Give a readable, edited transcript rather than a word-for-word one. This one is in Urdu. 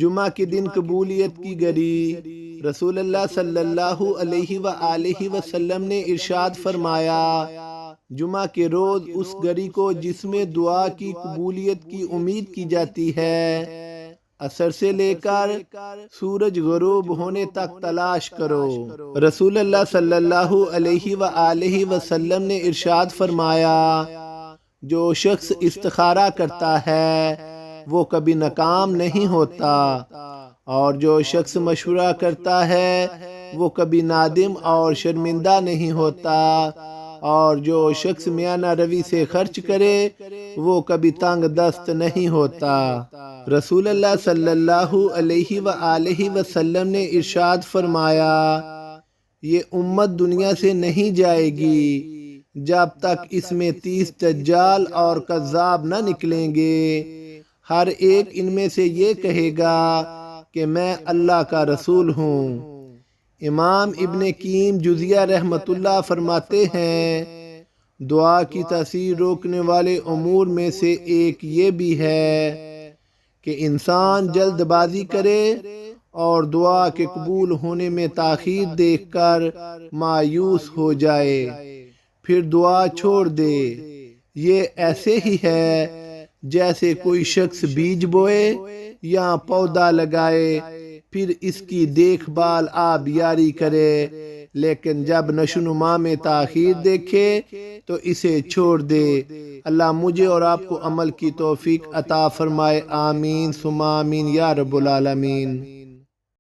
جمعہ کے دن قبولیت کی گھڑی۔ رسول اللہ صلی اللہ علیہ وآلہ وسلم نے ارشاد فرمایا، جمعہ کے روز اس گھڑی کو جس میں دعا کی قبولیت کی امید کی جاتی ہے، عصر سے لے کر سورج غروب ہونے تک تلاش کرو۔ رسول اللہ صلی اللہ علیہ وآلہ وسلم نے ارشاد فرمایا، جو شخص استخارہ کرتا ہے وہ کبھی ناکام نہیں ہوتا، اور جو شخص مشورہ کرتا ہے وہ کبھی نادم اور شرمندہ نہیں ہوتا، اور جو شخص میانہ روی سے خرچ کرے وہ کبھی تنگ دست نہیں ہوتا۔ رسول اللہ صلی اللہ علیہ وآلہ وسلم نے ارشاد فرمایا، یہ امت دنیا سے نہیں جائے گی جب تک اس میں 30 دجال اور کذاب نہ نکلیں گے۔ ہر ایک ان میں سے یہ کہے گا کہ میں اللہ کا رسول ہوں۔ امام ابن قیم جزیہ رحمۃ اللہ فرماتے ہیں، دعا کی تاثیر روکنے والے امور میں سے ایک یہ بھی ہے کہ انسان جلد بازی کرے اور دعا کے قبول ہونے میں تاخیر دیکھ کر مایوس ہو جائے، پھر دعا چھوڑ دے۔ یہ ایسے ہی ہے جیسے کوئی شخص بیج بوئے یا پودا لگائے، پھر اس کی دیکھ بھال آبیاری کرے، لیکن جب نشوونما میں تاخیر دیکھے تو اسے چھوڑ دے۔ اللہ مجھے اور آپ کو عمل کی توفیق عطا فرمائے، آمین ثم آمین یا رب العالمین۔